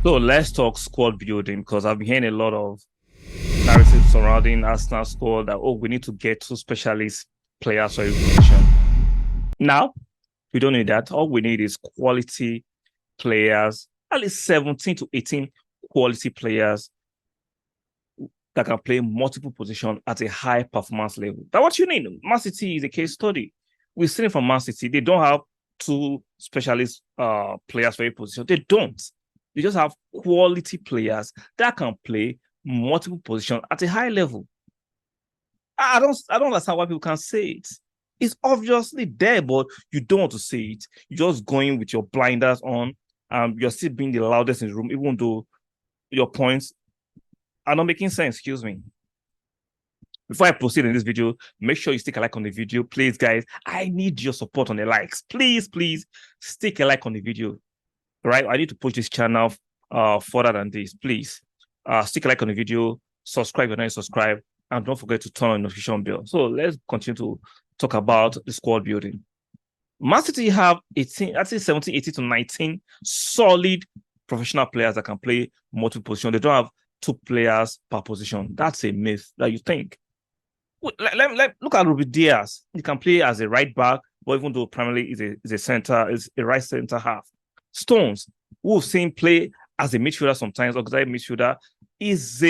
So let's talk squad building because I've been hearing a lot of narratives surrounding Arsenal squad that we need to get two specialist players for every position. Now, we don't need that. All we need is quality players, at least 17 to 18 quality players that can play multiple positions at a high performance level. That's what you need. Man City is a case study. We've seen it from Man City. They don't have two specialist players for every position. They don't. They just have quality players that can play multiple positions at a high level. I don't understand why people can't say it. It's obviously there, but you don't want to see it. You're just going with your blinders on. You're still being the loudest in the room, even though your points are not making sense. Excuse me. Before I proceed in this video, make sure you stick a like on the video. Please, guys, I need your support on the likes. Please, please stick a like on the video. Right? I need to push this channel further than this. Please stick a like on the video, subscribe if you're not subscribed, and don't forget to turn on the notification bell. So let's continue to talk about the squad building. Man City have 18, I'd say 17, 18 to 19 solid professional players that can play multiple positions. They don't have two players per position. That's a myth that you think. Look at Ruben Diaz. He can play as a right back, but even though primarily is a right center half. Stones, who we've seen play as a midfielder sometimes, auxiliary midfielder, is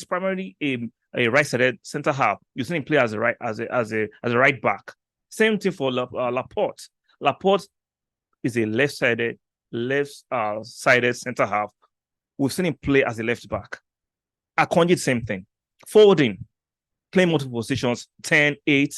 primarily a right-sided center half. You've seen him play as a right back. Same thing for Laporte. Laporte is a left-sided center half. We've seen him play as a left back. Akonji, same thing. Forwarding, playing multiple positions, 10, 8,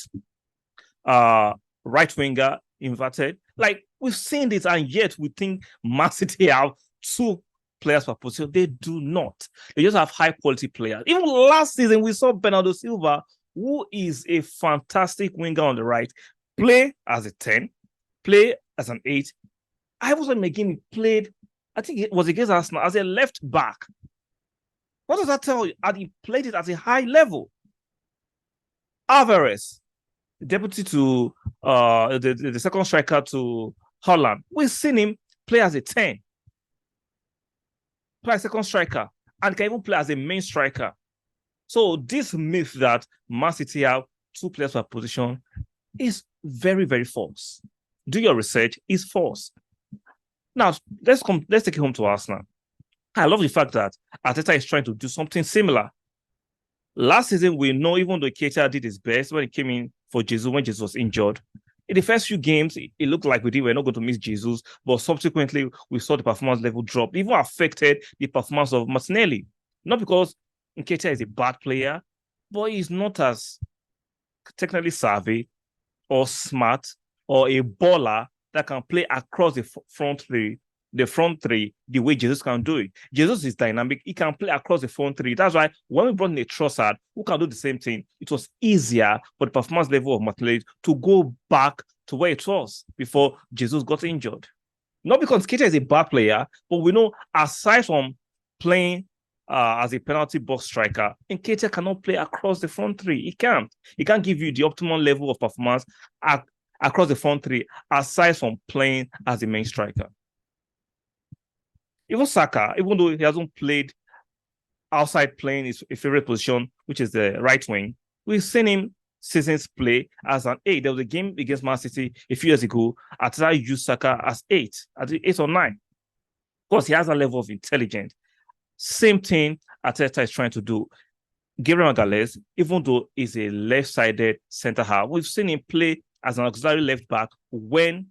right winger, inverted. Like, we've seen this, and yet we think Man City have two players per position. They do not. They just have high quality players. Even last season, we saw Bernardo Silva, who is a fantastic winger on the right, play as a 10, play as an 8. I was McGinn played, I think it was against Arsenal, as a left back. What does that tell you? And he played it at a high level. Alvarez, the deputy to the second striker to Holland, we've seen him play as a 10, play as a second striker, and can even play as a main striker. So this myth that Man City have two players per position is very, very false. Do your research, it's false. Now, let's take it home to Arsenal. I love the fact that Arteta is trying to do something similar. Last season, we know even though Keita did his best when he came in for Jesus, when Jesus was injured, in the first few games, it looked like we were not going to miss Jesus, but subsequently, we saw the performance level drop. It even affected the performance of Martinelli. Not because Keita is a bad player, but he's not as technically savvy or smart or a baller that can play across the front three, the way Jesus can do it. Jesus is dynamic. He can play across the front three. That's why when we brought in a Trossard who can do the same thing, it was easier for the performance level of Martinelli to go back to where it was before Jesus got injured. Not because Keita is a bad player, but we know aside from playing as a penalty box striker, Keita cannot play across the front three. He can't. He can't give you the optimal level of performance across the front three aside from playing as a main striker. Even Saka, even though he hasn't played outside playing his favorite position, which is the right wing, we've seen him seasons play as an 8. There was a game against Man City a few years ago. Arteta used Saka as 8, at 8 or 9. Because he has a level of intelligence. Same thing Arteta is trying to do. Gabriel Magalhaes, even though he's a left-sided centre half, we've seen him play as an auxiliary left back when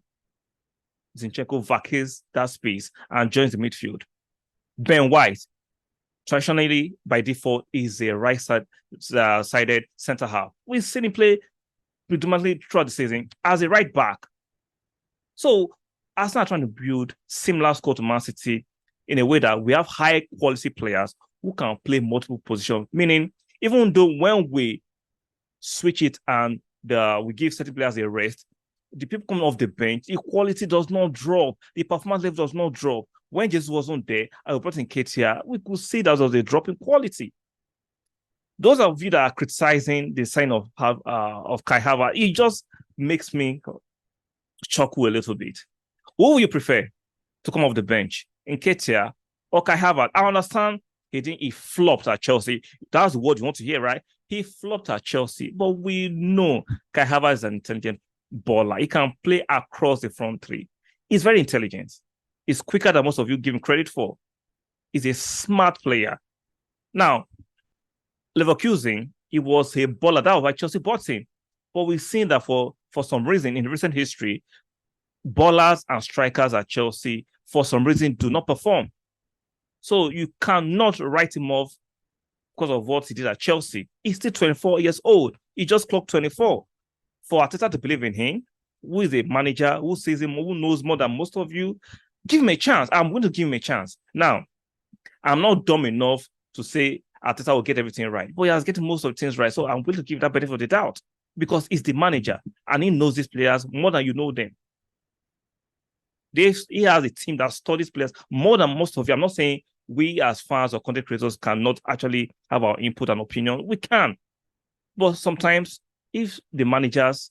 Zinchenko vacates that space and joins the midfield. Ben White, traditionally by default, is a right-sided centre half. We've seen him play predominantly throughout the season as a right back. So Arsenal are trying to build similar squad to Man City in a way that we have high-quality players who can play multiple positions. Meaning, even though when we switch it and we give certain players a rest, the people coming off the bench, the quality does not drop. The performance level does not drop. When Jesus wasn't there, I brought in Ketia, we could see that there was a drop in quality. Those of you that are criticizing the sign of Kai Havertz, it just makes me chuckle a little bit. Who would you prefer to come off the bench? Nketiah Or Kai Havertz. I understand he flopped at Chelsea. That's what you want to hear, right? He flopped at Chelsea, but we know Kai Havertz is an intelligent baller. He can play across the front three. He's very intelligent. He's quicker than most of you give him credit for. He's a smart player. Now, Leverkusen, he was a baller. That was why Chelsea bought him. But we've seen that for some reason in recent history, ballers and strikers at Chelsea, for some reason, do not perform. So you cannot write him off because of what he did at Chelsea. He's still 24 years old. He just clocked 24. For Arteta to believe in him, who is a manager, who sees him, who knows more than most of you, give him a chance. I'm going to give him a chance. Now, I'm not dumb enough to say Arteta will get everything right, but he has getting most of the things right. So I'm going to give that benefit of the doubt because he's the manager and he knows these players more than you know them. He has a team that studies players more than most of you. I'm not saying we as fans or content creators cannot actually have our input and opinion. We can. But sometimes if the managers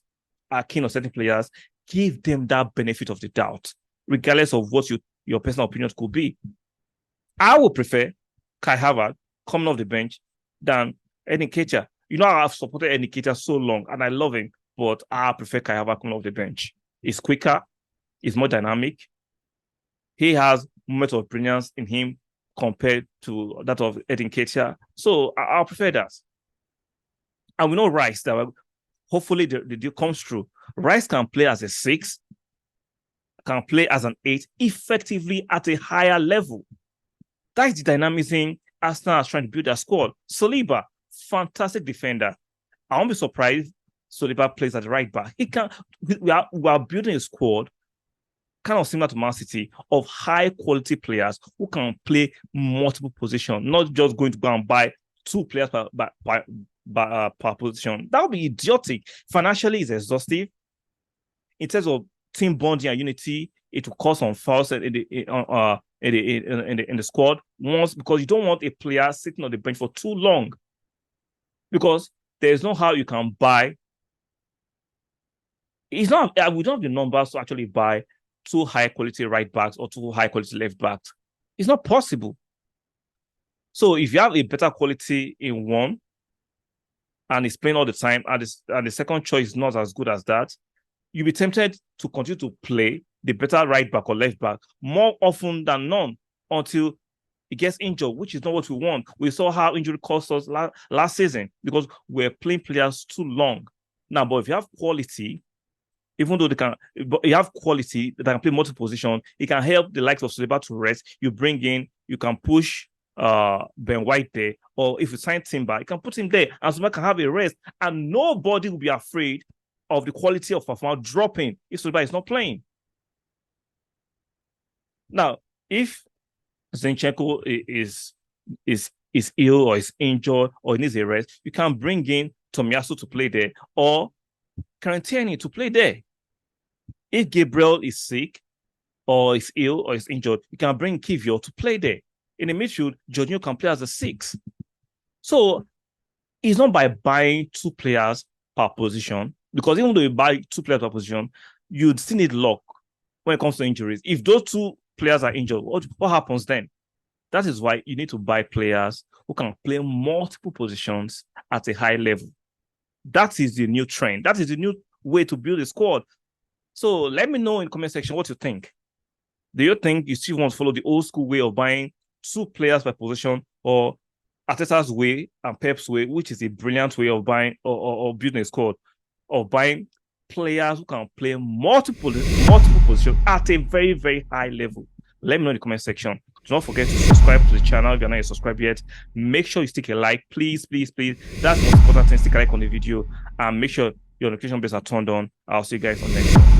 are keen on certain players, give them that benefit of the doubt, regardless of what your personal opinions could be. I would prefer Kai Havertz coming off the bench than Nketiah. You know, I've supported Nketiah so long and I love him, but I prefer Kai Havertz coming off the bench. He's quicker, he's more dynamic. He has moments of brilliance in him compared to that of Nketiah. So I prefer that. And we know Rice, that hopefully the deal comes through. Rice can play as a 6, can play as an 8, effectively at a higher level. That is the dynamism Arsenal is trying to build their squad. Saliba, fantastic defender. I won't be surprised Saliba plays at the right back. We are building a squad kind of similar to Man City of high quality players who can play multiple positions, not just going to go and buy 2 players per position. That would be idiotic. Financially, it's exhaustive. In terms of team bonding and unity, it will cause some fouls in the squad once, because you don't want a player sitting on the bench for too long, because there's no how you can buy. We don't have the numbers to actually buy 2 high quality right backs or 2 high quality left backs. It's not possible. So if you have a better quality in one and it's playing all the time, and the second choice is not as good as that, you'll be tempted to continue to play the better right back or left back more often than none until it gets injured, which is not what we want. We saw how injury cost us last season because we're playing players too long. Now, but if you have quality, even though you have quality that can play multiple positions, it can help the likes of Saliba to rest. You bring in, you can push Ben White there, or if you sign Timber, you can put him there, and Saliba can have a rest, and nobody will be afraid of the quality of performance dropping if Saliba is not playing. Now, if Zinchenko is ill or is injured or needs a rest, you can bring in Tomiyasu to play there or Tierney to play there. If Gabriel is sick or is ill or is injured, you can bring Kivior to play there. In the midfield, Jorginho can play as a 6. So it's not by buying 2 players per position, because even though you buy 2 players per position, you'd still need luck when it comes to injuries. If those 2 players are injured, what happens then? That is why you need to buy players who can play multiple positions at a high level. That is the new trend. That is the new way to build a squad. So let me know in the comment section what you think. Do you think you still want to follow the old school way of buying 2 players per position, or Arteta's way and Pep's way, which is a brilliant way of buying or building a squad, of buying players who can play multiple positions at a very, very high level? Let me know in the comment section. Do not forget to subscribe to the channel if you're not yet subscribed yet. Make sure you stick a like, please, please, please. That's the most important thing. Stick a like on the video and make sure your notification bells are turned on. I'll see you guys on the next one.